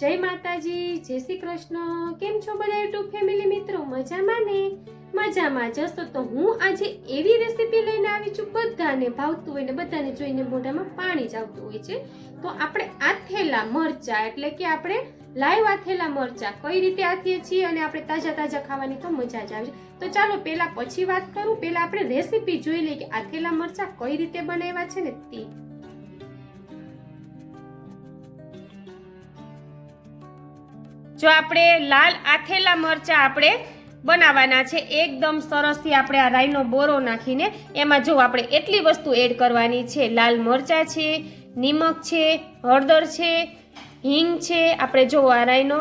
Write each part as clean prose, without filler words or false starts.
જય માતાજી, જય શ્રી કૃષ્ણ। કેમ છો બધા યુટ્યુબ ફેમિલી મિત્રો? મજામાં ને? મજામાં જશો તો હું આજે એવી રેસીપી લઈને આવી છું, બધાને ભાવતું હોય ને બધાને જોઈને મોઢામાં પાણી જ આવતું હોય છે। તો આપણે આથેલા મરચા એટલે કે આપણે લાઈવ આથેલા મરચા કઈ રીતે આથીએ છીએ અને આપણે તાજા તાજા ખાવાની તો મજા જ આવે છે। તો ચાલો પહેલા પછી વાત કરું, પહેલા આપણે રેસીપી જોઈ લઈએ કે આથેલા મરચા કઈ રીતે બનાવ્યા છે ને તે। જો આપણે લાલ આથેલા મરચા આપણે બનાવવાના છે એકદમ સરસથી આપણે આ રાઈનો બોરો નાખીને એમાં જો આપણે એટલી વસ્તુ એડ કરવાની છે। લાલ મરચા છે, નિમક છે, હળદર છે, હિંગ છે। આપણે જો આ રાઈનો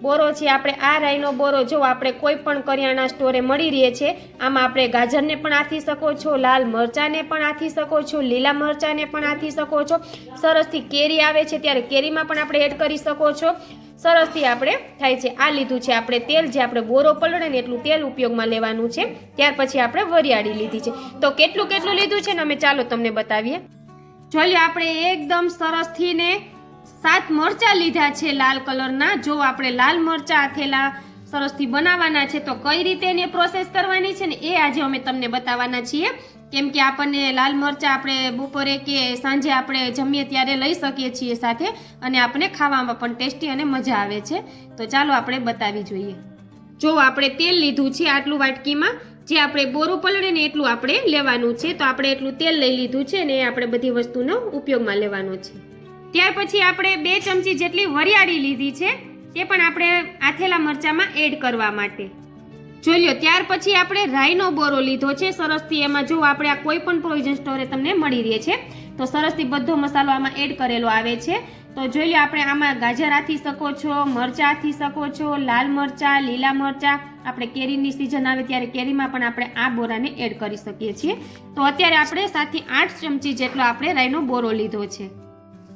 બોરો છે, આપણે આ રાઈનો બોરો જો આપણે કોઈ પણ કરિયાણા સ્ટોરે મળી રહે છે। આમાં આપણે ગાજરને પણ આથી શકો છો, લાલ મરચાને પણ આથી શકો છો, લીલા મરચાને પણ આથી શકો છો। સરસથી કેરી આવે છે ત્યારે કેરીમાં પણ આપણે એડ કરી શકો છો। સરસથી આપણે થાય છે। આ લીધું છે આપણે તેલ, જે આપણે બોરો પલળે ને એટલું તેલ ઉપયોગમાં લેવાનું છે। ત્યાર પછી આપણે વરિયાળી લીધી છે। તો કેટલું કેટલું લીધું છે ને અમે ચાલો તમને બતાવીએ। જોઈ લો, આપણે એકદમ સરસથી ને 7 મરચા લીધા છે લાલ કલરના। જો આપણે લાલ મરચા આથેલા સરસથી બનાવવાના છે તો કઈ રીતે એની પ્રોસેસ કરવાની છે ને એ આજે અમે તમને બતાવવાના છીએ। કેમ કે આપણને લાલ મરચા આપણે બપોરે કે સાંજે આપણે જમીએ ત્યારે લઈ શકીએ છીએ સાથે, અને આપણે ખાવામાં પણ ટેસ્ટી અને મજા આવે છે। તો ચાલો આપણે બતાવી જોઈએ। જો આપણે તેલ લીધું છે આટલું વાટકીમાં, જે આપણે બોરું પલળે ને એટલું આપણે લેવાનું છે। તો આપણે એટલું તેલ લઈ લીધું છે ને આપણે બધી વસ્તુનો ઉપયોગમાં લેવાનો છે। ત્યાર પછી આપણે 2 ચમચી જેટલી વરિયાળી લીધી છે, તે પણ આપણે આથેલા મરચામાં એડ કરવા માટે। જોઈ લો, ત્યાર પછી આપણે રાઈનો બોરો લીધો છે સરસથી। એમાં જો આપણે આ કોઈ પણ પ્રોવિઝન સ્ટોરે તમને મળી રહે છે, તો સરસથી બધો મસાલો આમાં એડ કરેલો આવે છે। તો જોઈ લો, આપણે આમાં ગાજર આથી શકો છો, મરચા આથી શકો છો, લાલ મરચા, લીલા મરચા। આપણે કેરીની સિઝન આવે ત્યારે કેરીમાં પણ આપણે આ બોરાને એડ કરી શકીએ છીએ। તો અત્યારે આપણે 7 થી 8 ચમચી જેટલો આપણે રાઈનો બોરો લીધો છે।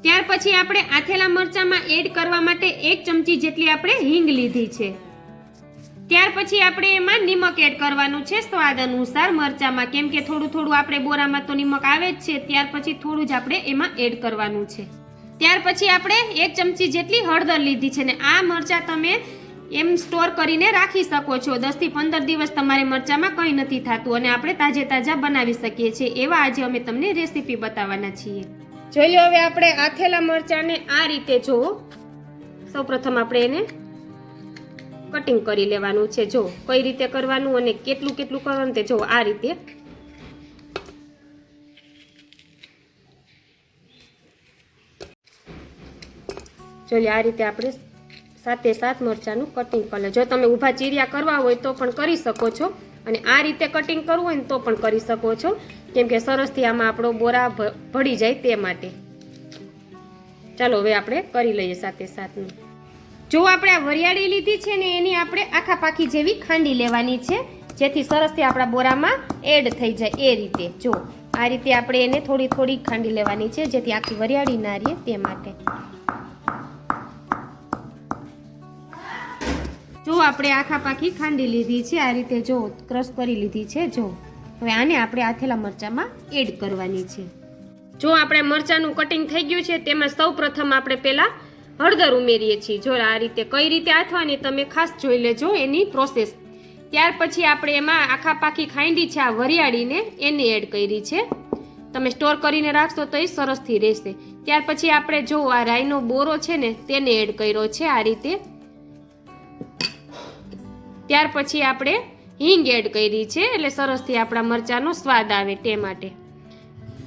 ત્યાર પછી આપણે આથેલા મરચામાં એડ કરવા માટે 1 ચમચી જેટલી આપણે હિંગ લીધી છે। ત્યાર પછી આપણે એમાં નિમક એડ કરવાનું છે સ્વાદ અનુસાર મરચામાં, કેમ કે થોડું થોડું આપણે બોરામાં તો નિમક આવે જ છે, ત્યાર પછી થોડું જ આપણે એમાં એડ કરવાનું છે। ત્યાર પછી આપણે 1 ચમચી જેટલી હળદર લીધી છે, ને આ મરચા તમે એમ સ્ટોર કરીને રાખી શકો છો। 10 થી 15 દિવસ તમારે મરચામાં કંઈ નથી થતું અને આપણે તાજે તાજા બનાવી શકીએ છીએ। એવા આજે અમે તમને રેસીપી બતાવવાના છીએ। જોઈ લો, હવે આપણે આથેલા મરચાને આ રીતે જોવો, સૌપ્રથમ આપણે એને કટિંગ કરી લેવાનું છે। જો કઈ રીતે કરવાનું અને કેટલું કેટલું કરવાનું તે જો આ રીતે। જોઈએ આ રીતે આપણે 7 મરચાનું કટિંગ કરી લે। જો તમે ઊભા ચીરિયા કરવા હોય તો પણ કરી શકો છો, અને આ રીતે કટિંગ કરવું હોય ને તો પણ કરી શકો છો, કેમ કે સરસથી આમાં આપણો બોરા ભળી જાય તે માટે। ચાલો હવે આપણે કરી લઈએ 7 જો આપણે આ વરિયાળી લીધી છે ને એની આપણે આખા પાકી જેવી ખાંડી લેવાની છે, જેથી સરસથી આપણા બોરામાં એડ થઈ જાય એ રીતે। જો આ રીતે આપણે એને થોડી થોડી ખાંડી લેવાની છે, જેથી આખી વરિયાળી ના રહે તે માટે। જો આપણે આખા પાકી ખાંડી લીધી છે આ રીતે, જો ક્રશ કરી લીધી છે। જો હવે આને આપણે આથેલા મરચામાં એડ કરવાની છે। જો આપણે મરચાનું કટિંગ થઈ ગયું છે, તેમાં સૌ પ્રથમ આપણે પહેલા હળદર ઉમેરીએ છીએ। જો આ રીતે કઈ રીતે આથવાની તમે ખાસ જોઈ લેજો એની પ્રોસેસ। ત્યાર પછી આપણે એમાં આખા પાકી ખાંડી છે આ વરિયાળીને એને એડ કરી છે। તમે સ્ટોર કરીને રાખશો તો એ સરસથી રહેશે। ત્યાર પછી આપણે જો આ રાઈનો બોરો છે ને તેને એડ કર્યો છે આ રીતે। ત્યાર પછી આપણે હિંગ એડ કરી છે, એટલે સરસથી આપણા મરચાનો સ્વાદ આવે તે માટે।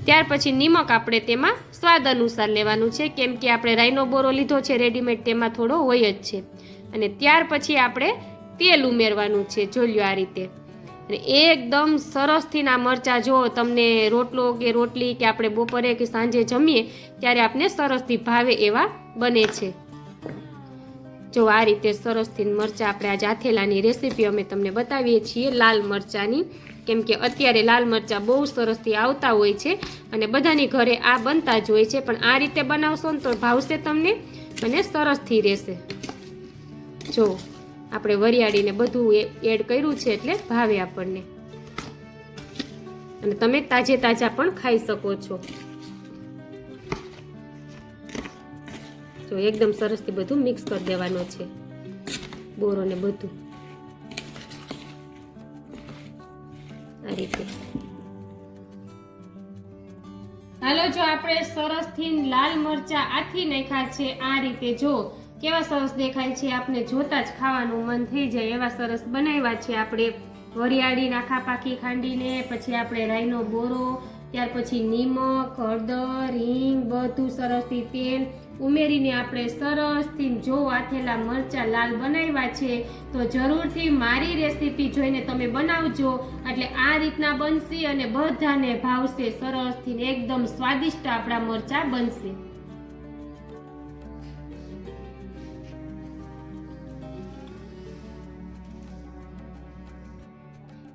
ત્યાર પછી નિમક આપણે તેમાં સ્વાદ અનુસાર લેવાનું છે, કેમ કે આપણે રાઈનો બોરો લીધો છે રેડીમેડ, તેમાં થોડો હોય જ છે। અને ત્યાર પછી આપણે તેલ ઉમેરવાનું છે। જોઈ લો આ રીતે, અને એકદમ સરસથી ના મરચા જો તમને રોટલો કે રોટલી કે આપણે બપોરે કે સાંજે જમીએ ત્યારે આપણે સરસથી ભાવે એવા બને છે। જો આ રીતે સરસથી મરચા આપણે આજે આથેલાની રેસીપી અમે તમને બતાવીએ છીએ લાલ મરચાની, કેમ કે અત્યારે લાલ મરચા બહુ સરસથી આવતા હોય છે અને બધાની ઘરે આ બનતા જ હોય છે, પણ આ રીતે બનાવશો ને તો ભાવશે તમને અને સરસથી રહેશે। જો આપણે વરિયાળીને બધું એડ કર્યું છે એટલે ભાવે આપણને, અને તમે તાજે તાજા પણ ખાઈ શકો છો। જો એકદમ સરસથી બધું મિક્સ કરી દેવાનો છે, બોરો ને બધું આ રીતે. હાલો, જો આપણે સરસથી લાલ મરચા આથી નાખ્યા છે આ રીતે. જો કેવા સરસ દેખાય છે, આપણે જોતા જ ખાવાનું મન થઈ જાય એવા સરસ બનાવ્યા છે આપણે. વરિયાળી નાખા પાકી ખાંડીને, પછી આપણે રાઈનો બોરો, ત્યાર પછી નિમક, હળદર, હિંગ બધું સરસથી તેલ ઉમેરીને આપણે સરસથી જો આથેલા મરચા લાલ બનાવ્યા છે. તો જરૂરથી મારી રેસીપી જોઈને તમે બનાવજો, એટલે આ રીતના બનશે અને બધાને ભાવશે. સરસથી એકદમ સ્વાદિષ્ટ આપણા મરચા બનશે.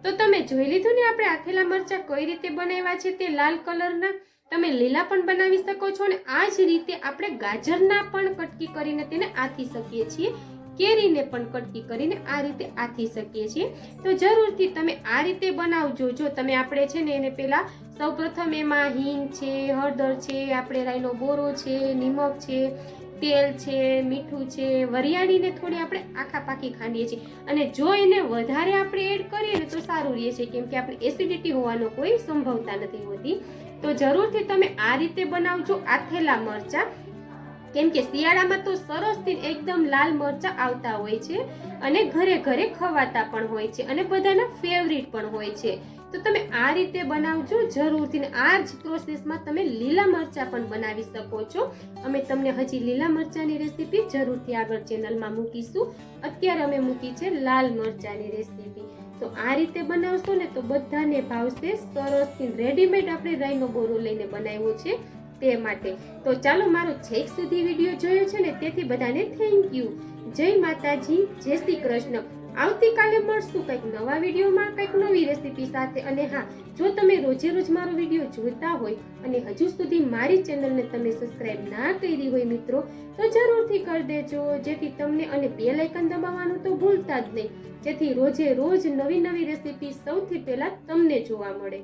તો તમે જોઈ લીધું ને આપણે આથેલા મરચા કઈ રીતે બનાવ્યા છે તે લાલ કલરના. તમે લીલા પણ બનાવી શકો છો અને આ જ રીતે આપણે ગાજરના પણ કટકી કરીને તેને આથી શકીએ છીએ, કેરીને પણ કટકી કરીને આ રીતે આથી શકીએ છીએ. તો જરૂરથી તમે આ રીતે બનાવજો. જો તમે આપણે છે ને એને પહેલા સૌપ્રથમ એમાં હિંગ છે, હળદર છે, આપણે રાઈનો બોરો છે, નિમક છે, તેલ છે, મીઠું છે, વરિયાળીને થોડી આપણે આખા પાકી ખાંડીએ છીએ. અને જો એને વધારે આપણે એડ કરીએ ને તો સારું રહે છે, કેમ કે આપણે એસિડિટી હોવાનો કોઈ સંભાવના નથી હોતી. તો જરૂરથી તમે આ રીતે બનાવજો આથેલા મરચા, કેમ કે શિયાળામાં તો સરસથી એકદમ લાલ મરચા આવતા હોય છે અને ઘરે ઘરે ખવાતા પણ હોય છે અને બધાના ફેવરિટ પણ હોય છે. તો તમે આ રીતે બનાવજો જરૂરથી. આ જ પ્રોસેસમાં તમે લીલા મરચા પણ બનાવી શકો છો. અમે તમને હજી લીલા મરચાની રેસીપી જરૂરથી આગળ ચેનલમાં મૂકીશું. અત્યારે અમે મૂકી છે લાલ મરચાની રેસીપી. તો આ રીતે બનાવશો ને તો બધાને ભાવશે. સરસથી રેડીમેડ આપણે રાઈનો બોરો લઈને બનાવ્યો છે તે માટે. તો ચાલો, મારો છેક સુધી વિડીયો જોયો છે ને તેથી બધાને થેન્ક યુ. જય માતાજી, જય શ્રી કૃષ્ણ. આવતીકાલે મળશું કંઈક નવા વિડીયોમાં, કંઈક નવી રેસીપી સાથે. અને હા, જો તમે રોજે રોજ મારો વિડીયો જોતા હોય અને હજુ સુધી મારી ચેનલને તમે સબસ્ક્રાઇબ ના કરી હોય મિત્રો, તો જરૂરથી કરી દેજો, જેથી તમને, અને બેલ આઇકન દબાવવાનું તો ભૂલતા જ નહીં, જેથી રોજે રોજ નવી નવી રેસીપી સૌથી પહેલા તમને જોવા મળે.